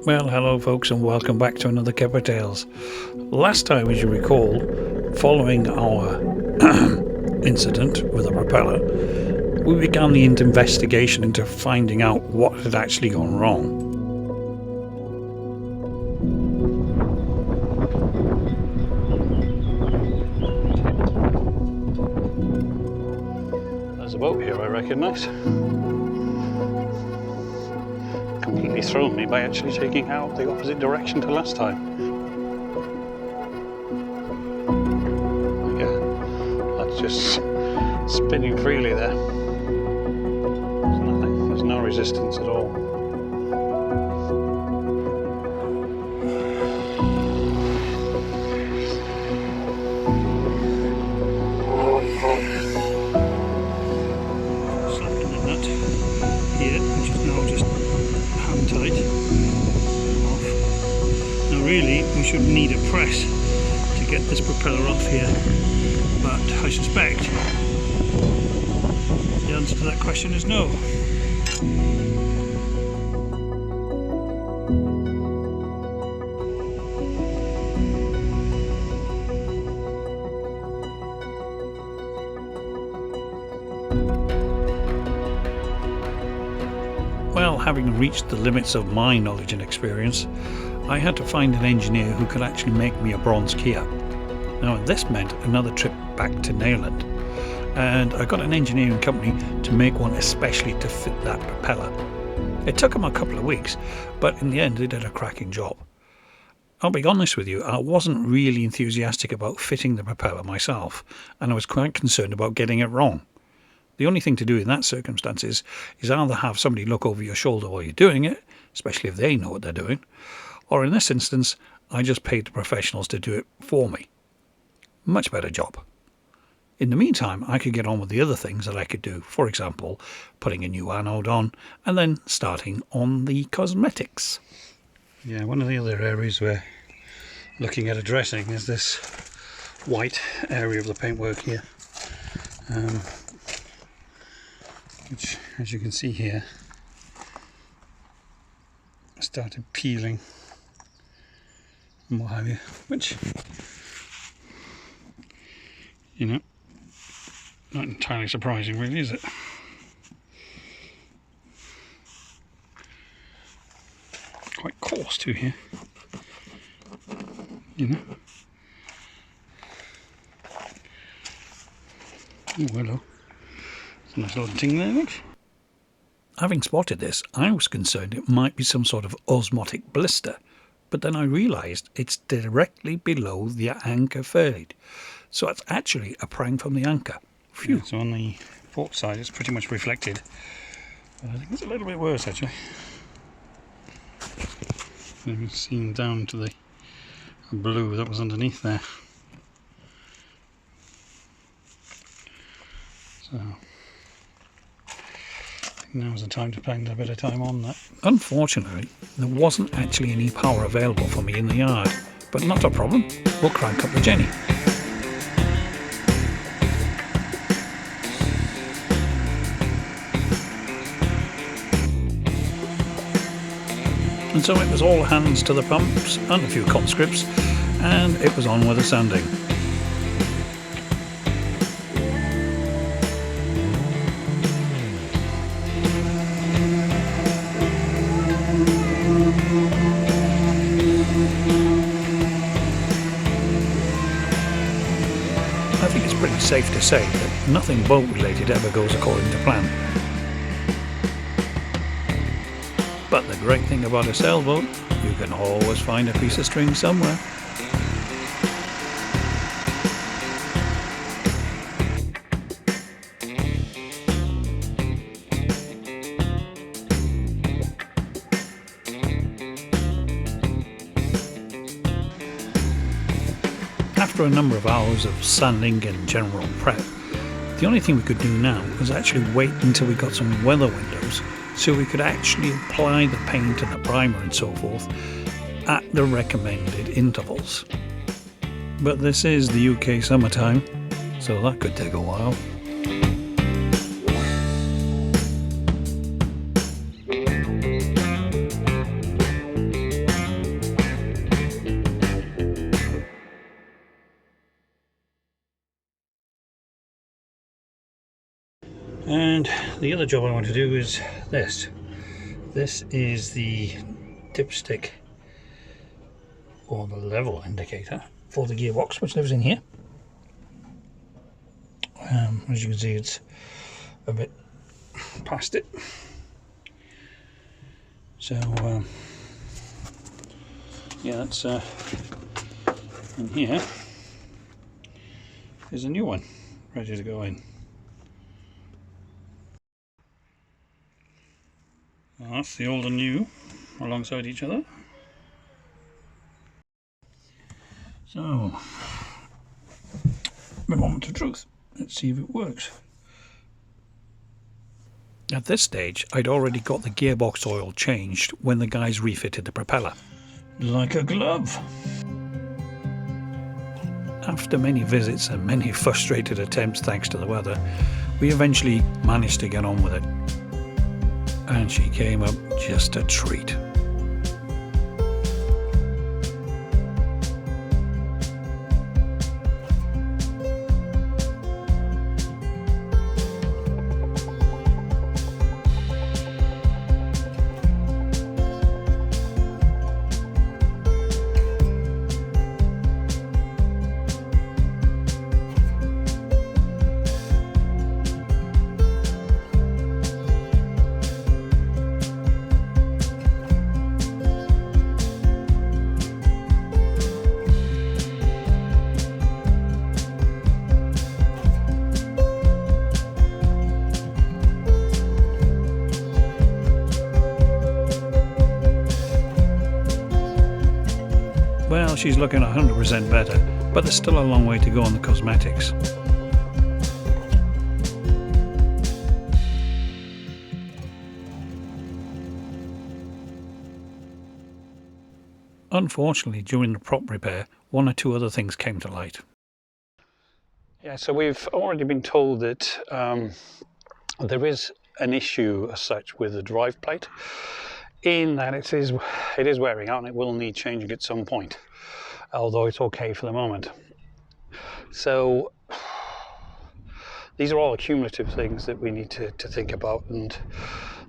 Well, hello folks, and welcome back to another Kipper Tales. Last time, as you recall, following our incident with the propeller, we began the investigation into finding out what had actually gone wrong. There's a boat here I recognise. Completely thrown me by actually taking out the opposite direction to last time. Yeah, that's just spinning freely there. There's nothing, there's no resistance at all. Slapping the nut here, which is now just hand tight off. Now really we should need a press to get this propeller off here, but I suspect the answer to that question is no. Well, having reached the limits of my knowledge and experience, I had to find an engineer who could actually make me a bronze Kia. Now this meant another trip back to Neyland, and I got an engineering company to make one especially to fit that propeller. It took them a couple of weeks, but in the end they did a cracking job. I'll be honest with you, I wasn't really enthusiastic about fitting the propeller myself, and I was quite concerned about getting it wrong. The only thing to do in that circumstances is either have somebody look over your shoulder while you're doing it, especially if they know what they're doing, or in this instance, I just paid the professionals to do it for me. Much better job. In the meantime, I could get on with the other things that I could do, for example, putting a new anode on and then starting on the cosmetics. Yeah, one of the other areas we're looking at addressing is this white area of the paintwork here. Which, as you can see here, started peeling and what have you, which, you know, not entirely surprising really, is it? Quite coarse too here, you know. Oh, hello. Nice little thing there, look. Having spotted this, I was concerned it might be some sort of osmotic blister, but then I realised it's directly below the anchor fade, so it's actually a prang from the anchor. Phew. Yeah, so on the port side it's pretty much reflected, but I think it's a little bit worse actually. You can see down to the blue that was underneath there. So now's the time to spend a bit of time on that. Unfortunately, there wasn't actually any power available for me in the yard, but not a problem, we'll crank up the Jenny. And so it was all hands to the pumps and a few conscripts, and it was on with the sanding. I think it's pretty safe to say that nothing boat related ever goes according to plan. But the great thing about a sailboat, you can always find a piece of string somewhere. After a number of hours of sanding and general prep, the only thing we could do now was actually wait until we got some weather windows so we could actually apply the paint and the primer and so forth at the recommended intervals. But this is the UK summertime, so that could take a while. And the other job I want to do is this. This is the dipstick, or the level indicator, for the gearbox, which lives in here. As you can see, it's a bit past it. So yeah, that's in here is a new one ready to go in. Well, that's the old and new alongside each other. So, the moment of truth. Let's see if it works. At this stage, I'd already got the gearbox oil changed when the guys refitted the propeller. Like a glove. After many visits and many frustrated attempts thanks to the weather, we eventually managed to get on with it. And she came up just a treat. Well, she's looking 100% better, but there's still a long way to go on the cosmetics. Unfortunately, during the prop repair, one or two other things came to light. Yeah, so we've already been told that there is an issue as such with the drive plate, in that it is wearing out and it will need changing at some point, although it's okay for the moment. So these are all accumulative things that we need to think about, and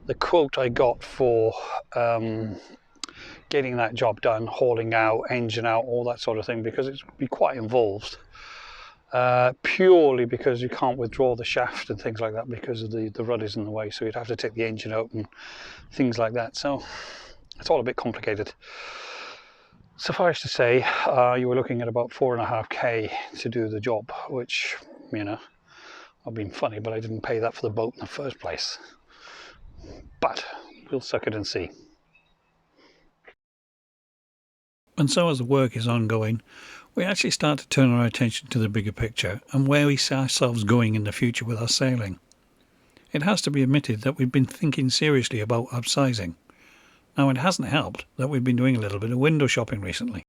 the quote I got for getting that job done, hauling out, engine out, all that sort of thing, because it's be quite involved, purely because you can't withdraw the shaft and things like that because of the rud is in the way, so you'd have to take the engine out and things like that. So it's all a bit complicated. Suffice to say, you were looking at about 4.5k to do the job, which, you know, I've been funny, but I didn't pay that for the boat in the first place. But we'll suck it and see. And so as the work is ongoing, we actually start to turn our attention to the bigger picture and where we see ourselves going in the future with our sailing. It has to be admitted that we've been thinking seriously about upsizing. Now, it hasn't helped that we've been doing a little bit of window shopping recently.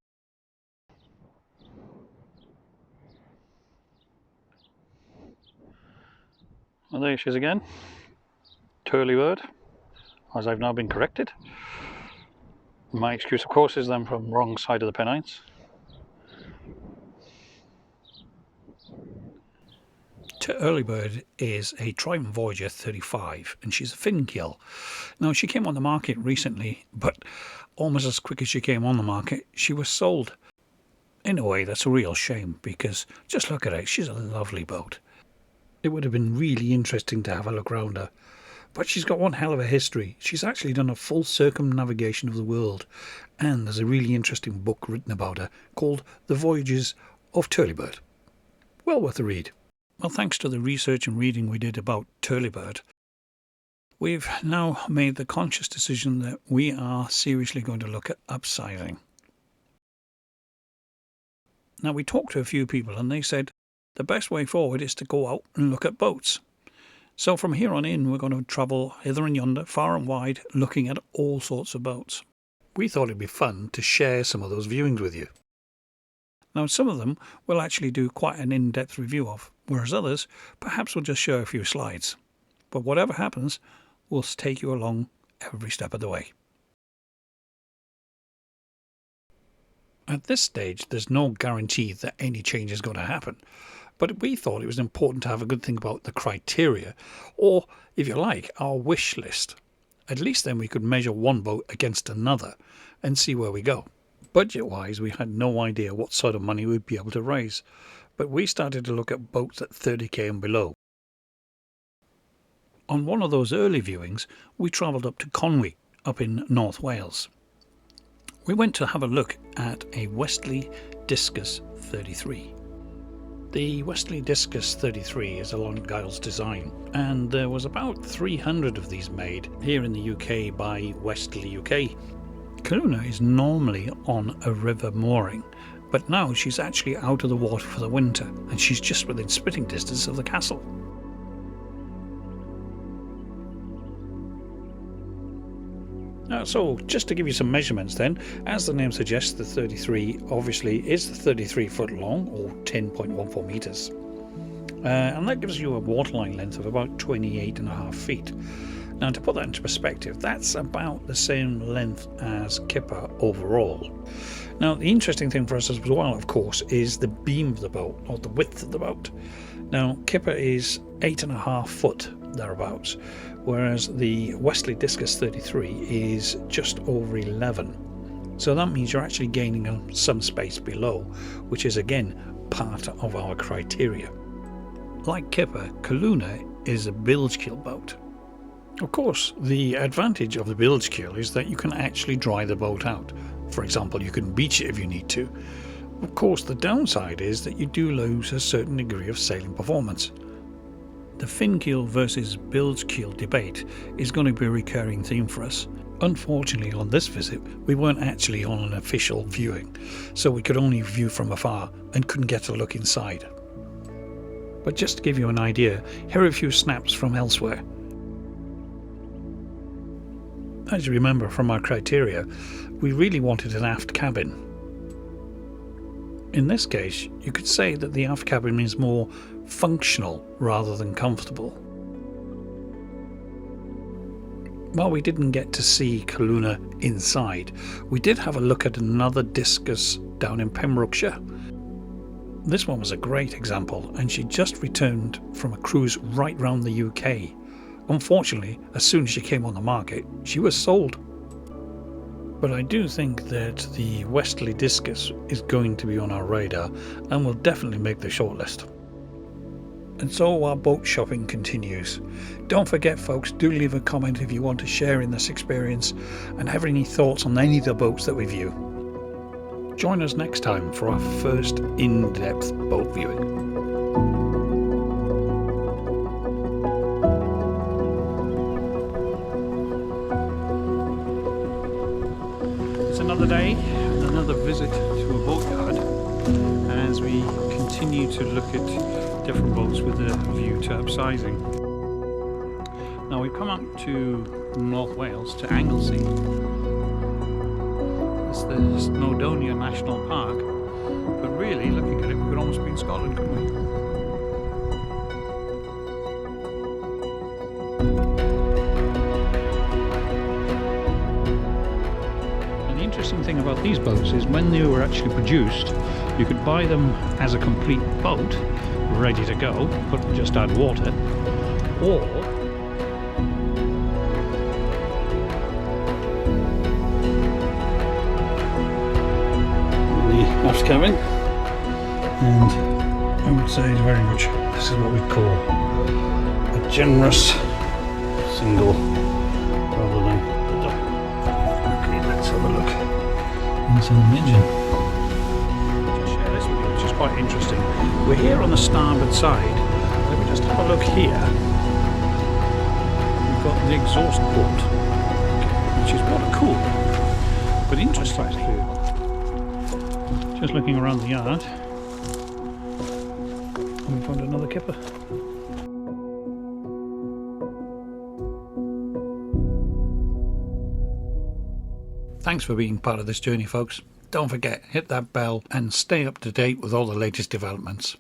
Well, there she is again. Turley bird, as I've now been corrected. My excuse, of course, is them from wrong side of the Pennines. Turley bird is a Trident Voyager 35, and she's a fin kill. Now, she came on the market recently, but almost as quick as she came on the market, she was sold. In a way, that's a real shame, because just look at her, she's a lovely boat. It would have been really interesting to have a look round her. But she's got one hell of a history. She's actually done a full circumnavigation of the world, and there's a really interesting book written about her called The Voyages of Turleybird. Well worth a read. Well, thanks to the research and reading we did about Turleybird, we've now made the conscious decision that we are seriously going to look at upsizing. Now, we talked to a few people and they said the best way forward is to go out and look at boats. So from here on in, we're going to travel hither and yonder, far and wide, looking at all sorts of boats. We thought it'd be fun to share some of those viewings with you. Now, some of them we'll actually do quite an in-depth review of, whereas others, perhaps we'll just show a few slides. But whatever happens, we'll take you along every step of the way. At this stage, there's no guarantee that any change is going to happen. But we thought it was important to have a good think about the criteria, or, if you like, our wish list. At least then we could measure one boat against another and see where we go. Budget-wise, we had no idea what sort of money we'd be able to raise, but we started to look at boats at 30k and below. On one of those early viewings, we travelled up to Colvic, up in North Wales. We went to have a look at a Westerly Discus 33. The Westerly Discus 33 is a Long Giles design, and there was about 300 of these made here in the UK by Westerly UK. Kaluna is normally on a river mooring, but now she's actually out of the water for the winter, and she's just within spitting distance of the castle. So just to give you some measurements then, as the name suggests, the 33 obviously is 33 foot long, or 10.14 metres. And that gives you a waterline length of about 28.5 feet. Now, to put that into perspective, that's about the same length as Kipper overall. Now, the interesting thing for us as well, of course, is the beam of the boat, or the width of the boat. Now, Kipper is 8.5 foot thereabouts, whereas the Westerly Discus 33 is just over 11. So that means you're actually gaining some space below, which is again part of our criteria. Like Kipper, Kaluna is a bilge keel boat. Of course, the advantage of the bilge keel is that you can actually dry the boat out. For example, you can beach it if you need to. Of course, the downside is that you do lose a certain degree of sailing performance. The fin keel versus bilge keel debate is going to be a recurring theme for us. Unfortunately, on this visit, we weren't actually on an official viewing, so we could only view from afar and couldn't get a look inside. But just to give you an idea, here are a few snaps from elsewhere. As you remember from our criteria, we really wanted an aft cabin. In this case, you could say that the aft cabin is more functional rather than comfortable. While we didn't get to see Kaluna inside, we did have a look at another Discus down in Pembrokeshire. This one was a great example, and she just returned from a cruise right round the UK. Unfortunately, as soon as she came on the market, she was sold. But I do think that the Westerly Discus is going to be on our radar and will definitely make the shortlist. And so our boat shopping continues. Don't forget, folks, do leave a comment if you want to share in this experience and have any thoughts on any of the boats that we view. Join us next time for our first in-depth boat viewing. Another day, another visit to a boatyard as we continue to look at different boats with a view to upsizing. Now we've come up to North Wales, to Anglesey. It's the Snowdonia National Park, but really looking at it, we could almost be in Scotland, couldn't we? The interesting thing about these boats is when they were actually produced, you could buy them as a complete boat, ready to go, but just add water, or the aft cabin, and I would say very much this is what we call a generous single rather than the double. Okay, let's have a look inside the engine. Just share this with you, which is quite interesting. We're here on the starboard side. Let me just have a look here. We've got the exhaust port, which is what a cool, but interesting. Just looking around the yard, and we found another Kipper. Thanks for being part of this journey, folks. Don't forget, hit that bell and stay up to date with all the latest developments.